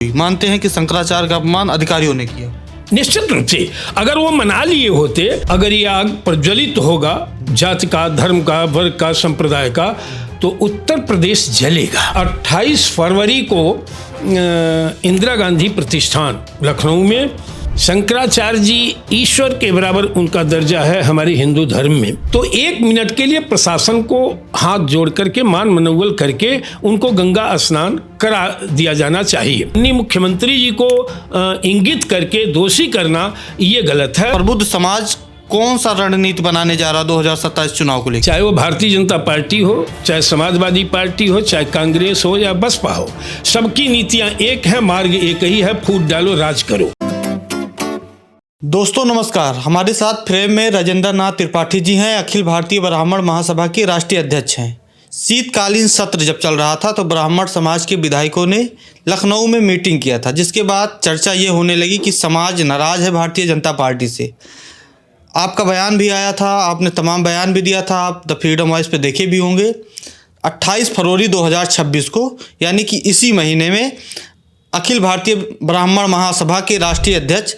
मानते हैं कि शंकराचार्य का अपमान अधिकारियों ने किया। निश्चित रूप से अगर वो मना लिए होते, अगर ये आग प्रज्वलित होगा जाति का, धर्म का, वर्ग का, संप्रदाय का, तो उत्तर प्रदेश जलेगा। 28 फरवरी को इंदिरा गांधी प्रतिष्ठान लखनऊ में, शंकराचार्य जी ईश्वर के बराबर उनका दर्जा है हमारे हिंदू धर्म में। तो 1 मिनट के लिए प्रशासन को हाथ जोड़ करके, मान मनोबल करके उनको गंगा स्नान करा दिया जाना चाहिए। अपनी मुख्यमंत्री जी को इंगित करके दोषी करना ये गलत है। प्रबुद्ध समाज कौन सा रणनीति बनाने जा रहा 2027 चुनाव को लेकर? चाहे वो भारतीय जनता पार्टी हो, चाहे समाजवादी पार्टी हो, चाहे कांग्रेस हो या बसपा हो, सबकी नीतियां एक है, मार्ग एक ही है, फूट डालो राज करो। दोस्तों नमस्कार, हमारे साथ फ्रेम में राजेंद्र नाथ त्रिपाठी जी हैं। अखिल भारतीय ब्राह्मण महासभा के राष्ट्रीय अध्यक्ष हैं। शीतकालीन सत्र जब चल रहा था तो ब्राह्मण समाज के विधायकों ने लखनऊ में मीटिंग किया था, जिसके बाद चर्चा ये होने लगी कि समाज नाराज है भारतीय जनता पार्टी से। आपका बयान भी आया था, आपने तमाम बयान भी दिया था, आप द फ्रीडम वॉइस पे देखे भी होंगे। 28 फरवरी 2026 को, यानी कि इसी महीने में, अखिल भारतीय ब्राह्मण महासभा के राष्ट्रीय अध्यक्ष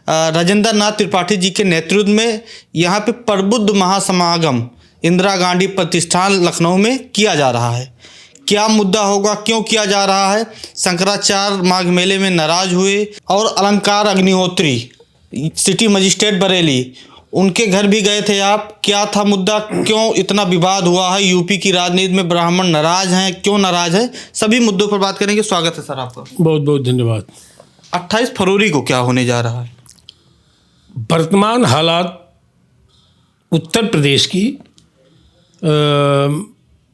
राजेंद्र नाथ त्रिपाठी जी के नेतृत्व में यहाँ पे प्रबुद्ध महासमागम इंदिरा गांधी प्रतिष्ठान लखनऊ में किया जा रहा है। क्या मुद्दा होगा, क्यों किया जा रहा है? शंकराचार्य माघ मेले में नाराज हुए और अलंकार अग्निहोत्री सिटी मजिस्ट्रेट बरेली, उनके घर भी गए थे आप। क्या था मुद्दा, क्यों इतना विवाद हुआ है? यूपी की राजनीति में ब्राह्मण नाराज हैं, क्यों नाराज है? सभी मुद्दों पर बात करेंगे। स्वागत है सर आपका। बहुत बहुत धन्यवाद। 28 फरवरी को क्या होने जा रहा है? वर्तमान हालात उत्तर प्रदेश की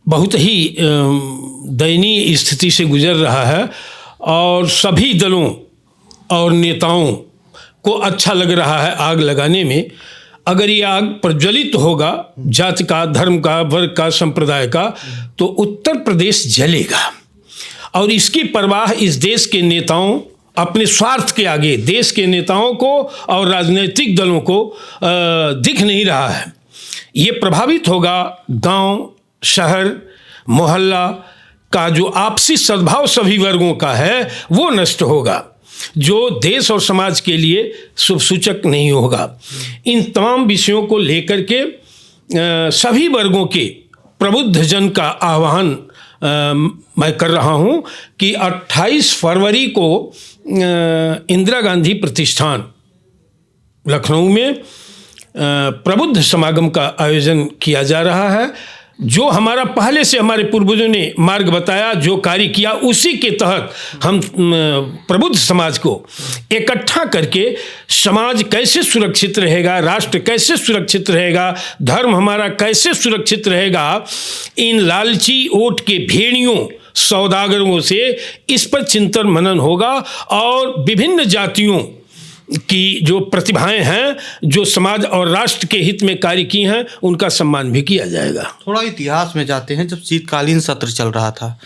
बहुत ही दयनीय स्थिति से गुजर रहा है और सभी दलों और नेताओं को अच्छा लग रहा है आग लगाने में। अगर ये आग प्रज्वलित होगा जाति का, धर्म का, वर्ग का, संप्रदाय का, तो उत्तर प्रदेश जलेगा। और इसकी परवाह इस देश के नेताओं, अपने स्वार्थ के आगे देश के नेताओं को और राजनीतिक दलों को दिख नहीं रहा है। ये प्रभावित होगा गांव, शहर, मोहल्ला का जो आपसी सद्भाव सभी वर्गों का है वो नष्ट होगा, जो देश और समाज के लिए शुभ सूचक नहीं होगा। इन तमाम विषयों को लेकर के सभी वर्गों के प्रबुद्ध जन का आह्वान मैं कर रहा हूं कि 28 फरवरी को इंदिरा गांधी प्रतिष्ठान लखनऊ में प्रबुद्ध समागम का आयोजन किया जा रहा है। जो हमारा पहले से हमारे पूर्वजों ने मार्ग बताया, जो कार्य किया, उसी के तहत हम प्रबुद्ध समाज को इकट्ठा करके समाज कैसे सुरक्षित रहेगा, राष्ट्र कैसे सुरक्षित रहेगा, धर्म हमारा कैसे सुरक्षित रहेगा, इन लालची वोट के भेड़ियों सौदागरों से इस पर चिंतन मनन होगा और विभिन्न जातियों की जो प्रतिभाएं हैं, जो समाज और राष्ट्र के हित में कार्य की हैं, उनका सम्मान भी किया जाएगा। थोड़ा इतिहास में जाते हैं। जब शीतकालीन सत्र चल रहा था,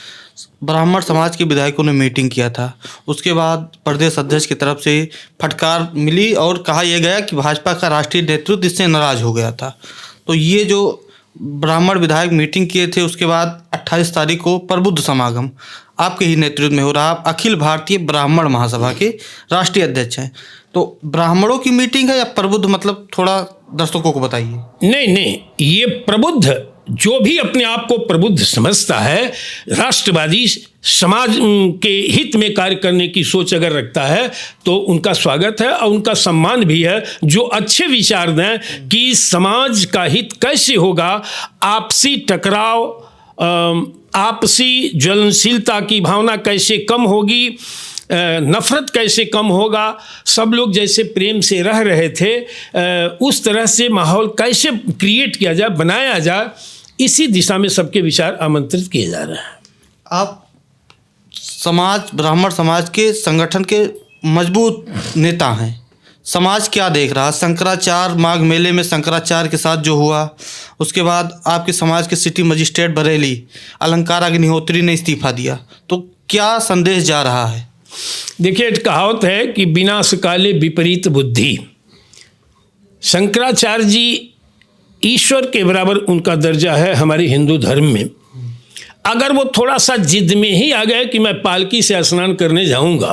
ब्राह्मण समाज के विधायकों ने मीटिंग किया था, उसके बाद प्रदेश अध्यक्ष की तरफ से फटकार मिली और कहा यह गया कि भाजपा का राष्ट्रीय नेतृत्व इससे नाराज हो गया था। तो ये जो ब्राह्मण विधायक मीटिंग किए थे, उसके बाद 28 तारीख को प्रबुद्ध समागम आपके ही नेतृत्व में हो रहा। आप अखिल भारतीय ब्राह्मण महासभा के राष्ट्रीय अध्यक्ष हैं, तो ब्राह्मणों की मीटिंग है या प्रबुद्ध? मतलब थोड़ा दर्शकों को बताइए। नहीं, ये प्रबुद्ध, जो भी अपने आप को प्रबुद्ध समझता है, राष्ट्रवादी, समाज के हित में कार्य करने की सोच अगर रखता है, तो उनका स्वागत है और उनका सम्मान भी है। जो अच्छे विचार दें कि समाज का हित कैसे होगा, आपसी टकराव, आपसी ज्वलनशीलता की भावना कैसे कम होगी, नफरत कैसे कम होगा, सब लोग जैसे प्रेम से रह रहे थे उस तरह से माहौल कैसे क्रिएट किया जाए, बनाया जाए, इसी दिशा में सबके विचार आमंत्रित किए जा रहे हैं। आप समाज, ब्राह्मण समाज के संगठन के मजबूत नेता हैं। समाज क्या देख रहा? शंकराचार्य माघ मेले में शंकराचार्य के साथ जो हुआ, उसके बाद आपके समाज के सिटी मजिस्ट्रेट बरेली अलंकार अग्निहोत्री ने इस्तीफा दिया, तो क्या संदेश जा रहा है? देखिए, एक कहावत है कि विनाश काले विपरीत बुद्धि। शंकराचार्य जी ईश्वर के बराबर उनका दर्जा है हमारे हिंदू धर्म में। अगर वो थोड़ा सा जिद में ही आ गए कि मैं पालकी से स्नान करने जाऊंगा,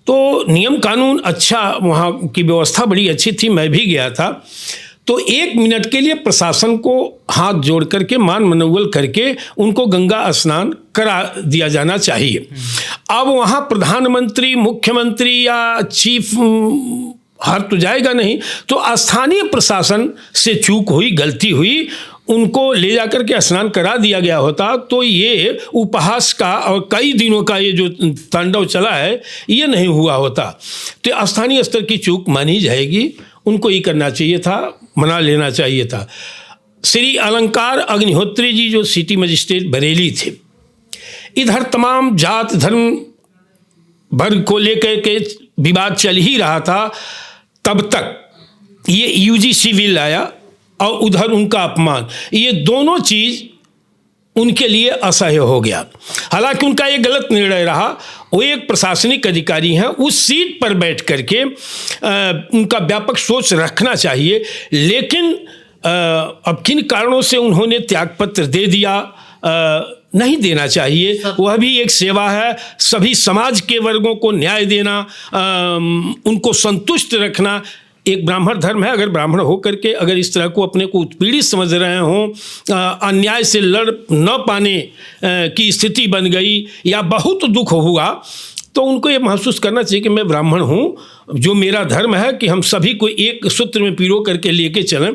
तो नियम कानून अच्छा, वहाँ की व्यवस्था बड़ी अच्छी थी, मैं भी गया था। तो 1 मिनट के लिए प्रशासन को हाथ जोड़ करके मान मनौवल करके उनको गंगा स्नान करा दिया जाना चाहिए। अब वहाँ प्रधानमंत्री, मुख्यमंत्री या चीफ हर तो जाएगा नहीं, तो स्थानीय प्रशासन से चूक हुई, गलती हुई, उनको ले जाकर के स्नान करा दिया गया होता तो ये उपहास का और कई दिनों का ये जो तांडव चला है ये नहीं हुआ होता। तो स्थानीय स्तर की चूक मानी जाएगी, उनको ये करना चाहिए था, मना लेना चाहिए था। श्री अलंकार अग्निहोत्री जी जो सिटी मजिस्ट्रेट बरेली थे, इधर तमाम जात धर्म वर्ग को लेकर के विवाद चल ही रहा था, तब तक ये यूजीसी बिल आया और उधर उनका अपमान, ये दोनों चीज़ उनके लिए असह्य हो गया। हालांकि उनका ये गलत निर्णय रहा, वो एक प्रशासनिक अधिकारी हैं, उस सीट पर बैठ करके उनका व्यापक सोच रखना चाहिए, लेकिन अब किन कारणों से उन्होंने त्यागपत्र दे दिया, नहीं देना चाहिए। वह भी एक सेवा है, सभी समाज के वर्गों को न्याय देना, उनको संतुष्ट रखना एक ब्राह्मण धर्म है। अगर ब्राह्मण हो करके अगर इस तरह को अपने को उत्पीड़ित समझ रहे हों, अन्याय से लड़ न पाने की स्थिति बन गई या बहुत दुख हुआ, तो उनको ये महसूस करना चाहिए कि मैं ब्राह्मण हूँ, जो मेरा धर्म है कि हम सभी को एक सूत्र में पिरो करके लेके चलें।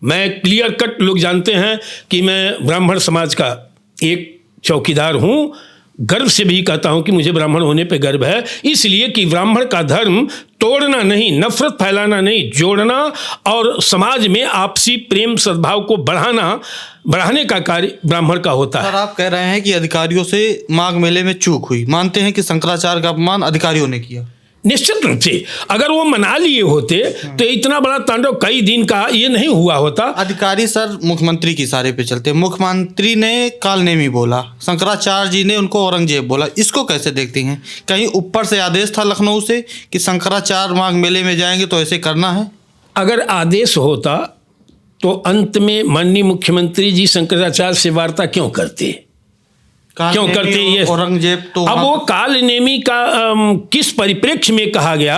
मैं क्लियर कट, लोग जानते हैं कि मैं ब्राह्मण समाज का एक चौकीदार हूँ, गर्व से भी कहता हूँ कि मुझे ब्राह्मण होने पे गर्व है, इसलिए कि ब्राह्मण का धर्म तोड़ना नहीं, नफरत फैलाना नहीं, जोड़ना और समाज में आपसी प्रेम सद्भाव को बढ़ाने का कार्य ब्राह्मण का होता है। सर, आप कह रहे हैं कि अधिकारियों से माघ मेले में चूक हुई, मानते हैं कि शंकराचार्य का अपमान अधिकारियों ने किया? निश्चित रूप से अगर वो मना लिए होते तो इतना बड़ा तांडव कई दिन का ये नहीं हुआ होता। अधिकारी सर मुख्यमंत्री के इशारे पे चलते, मुख्यमंत्री ने कालनेमी बोला, शंकराचार्य जी ने उनको औरंगजेब बोला, इसको कैसे देखती हैं? कहीं ऊपर से आदेश था लखनऊ से कि शंकराचार्य माघ मेले में जाएंगे तो ऐसे करना है? अगर आदेश होता तो अंत में माननीय मुख्यमंत्री जी शंकराचार्य से वार्ता क्यों करते ये? औरंगजेब तो अब वो कालनेमी का किस परिप्रेक्ष्य में कहा गया,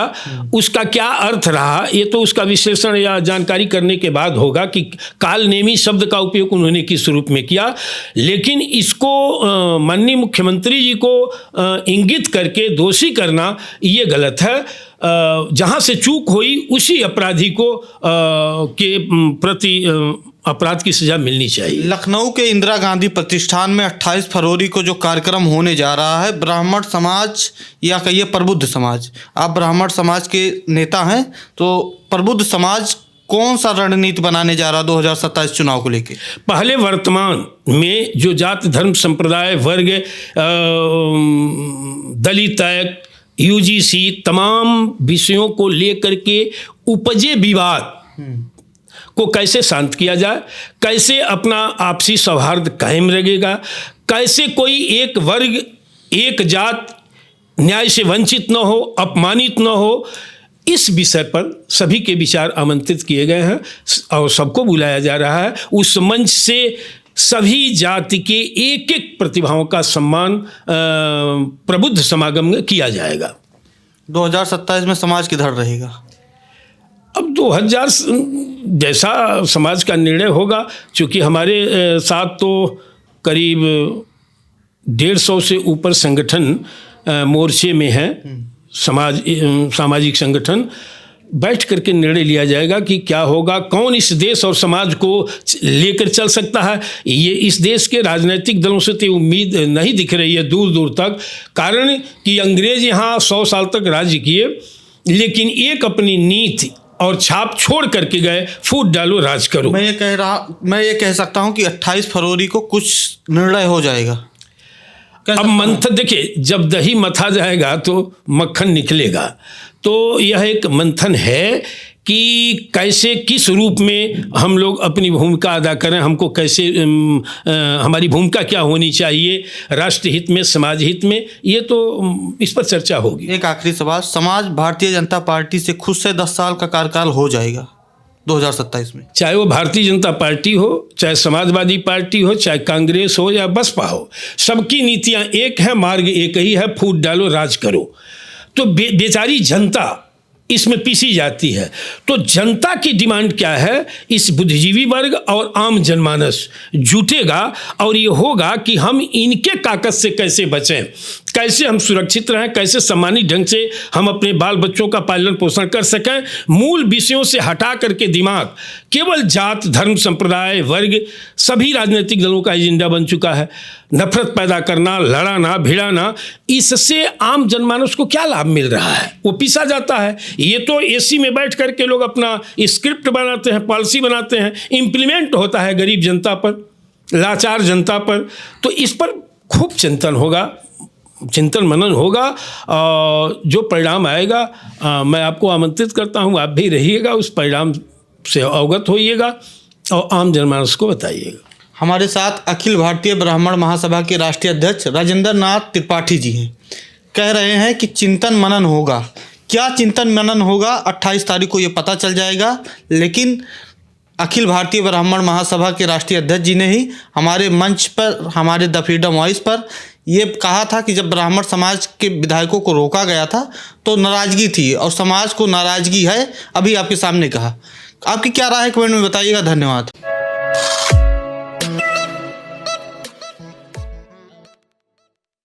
उसका क्या अर्थ रहा, ये तो उसका विश्लेषण या जानकारी करने के बाद होगा कि कालनेमी शब्द का उपयोग उन्होंने किस रूप में किया। लेकिन इसको माननीय मुख्यमंत्री जी को इंगित करके दोषी करना ये गलत है। जहाँ से चूक हुई उसी अपराधी को के प्रति अपराध की सजा मिलनी चाहिए। लखनऊ के इंदिरा गांधी प्रतिष्ठान में 28 फरवरी को जो कार्यक्रम होने जा रहा है, ब्राह्मण समाज या कहिए प्रबुद्ध समाज, आप ब्राह्मण समाज के नेता हैं, तो प्रबुद्ध समाज कौन सा रणनीति बनाने जा रहा 2027 चुनाव को लेके? पहले वर्तमान में जो जाति धर्म संप्रदाय वर्ग दलित यूजीसी तमाम विषयों को लेकर के उपजे विवाद को कैसे शांत किया जाए, कैसे अपना आपसी सौहार्द कायम रहेगा, कैसे कोई एक वर्ग एक जात न्याय से वंचित न हो, अपमानित न हो, इस विषय पर सभी के विचार आमंत्रित किए गए हैं और सबको बुलाया जा रहा है। उस मंच से सभी जाति के एक एक प्रतिभाओं का सम्मान प्रबुद्ध समागम में किया जाएगा। 2027 में समाज किधर रहेगा? अब 2000 जैसा समाज का निर्णय होगा, चूँकि हमारे साथ तो करीब 150 से ऊपर संगठन मोर्चे में हैं, सामाजिक संगठन, बैठ करके निर्णय लिया जाएगा कि क्या होगा, कौन इस देश और समाज को लेकर चल सकता है। ये इस देश के राजनीतिक दलों से तो उम्मीद नहीं दिख रही है दूर दूर तक, कारण कि अंग्रेज यहाँ 100 साल तक राज्य किए, लेकिन एक अपनी नीति और छाप छोड़ करके गए, फूट डालो राज करो। मैं ये कह सकता हूँ कि 28 फरवरी को कुछ निर्णय हो जाएगा। अब मंथन, देखिए, जब दही मथा जाएगा तो मक्खन निकलेगा, तो यह एक मंथन है कि कैसे किस रूप में हम लोग अपनी भूमिका अदा करें, हमको कैसे हमारी भूमिका क्या होनी चाहिए राष्ट्र हित में, समाज हित में, ये तो इस पर चर्चा होगी। एक आखिरी सवाल, समाज भारतीय जनता पार्टी से खुद से 10 साल का कार्यकाल हो जाएगा 2027 में? चाहे वो भारतीय जनता पार्टी हो, चाहे समाजवादी पार्टी हो, चाहे कांग्रेस हो या बसपा हो, सबकी नीतियां एक है, मार्ग एक ही है, फूट डालो राज करो। तो बेचारी जनता इसमें पीसी जाती है। तो जनता की डिमांड क्या है, इस बुद्धिजीवी वर्ग और आम जनमानस जुटेगा और ये होगा कि हम इनके काकस से कैसे बचें, कैसे हम सुरक्षित रहें, कैसे सम्मानित ढंग से हम अपने बाल बच्चों का पालन पोषण कर सकें। मूल विषयों से हटा करके दिमाग केवल जात, धर्म, संप्रदाय, वर्ग, सभी राजनीतिक दलों का एजेंडा बन चुका है। नफरत पैदा करना, लड़ाना, भिड़ाना, इससे आम जनमानस को क्या लाभ मिल रहा है? वो पिसा जाता है। ये तो एसी में बैठ करके लोग अपना स्क्रिप्ट बनाते हैं, पॉलिसी बनाते हैं, इम्प्लीमेंट होता है गरीब जनता पर, लाचार जनता पर। तो इस पर खूब चिंतन होगा, चिंतन मनन होगा। जो परिणाम आएगा मैं आपको आमंत्रित करता हूँ, आप भी रहिएगा, उस परिणाम से अवगत होइएगा और आम जनमानस को बताइएगा। हमारे साथ अखिल भारतीय ब्राह्मण महासभा के राष्ट्रीय अध्यक्ष राजेंद्र नाथ त्रिपाठी जी हैं। कह रहे हैं कि चिंतन मनन होगा। क्या चिंतन मनन होगा 28 तारीख को ये पता चल जाएगा, लेकिन अखिल भारतीय ब्राह्मण महासभा के राष्ट्रीय अध्यक्ष जी ने ही हमारे मंच पर, हमारे द फ्रीडम वॉइस पर ये कहा था कि जब ब्राह्मण समाज के विधायकों को रोका गया था तो नाराज़गी थी और समाज को नाराज़गी है। अभी आपके सामने कहा। आपकी क्या राय है, कमेंट में बताइएगा। धन्यवाद।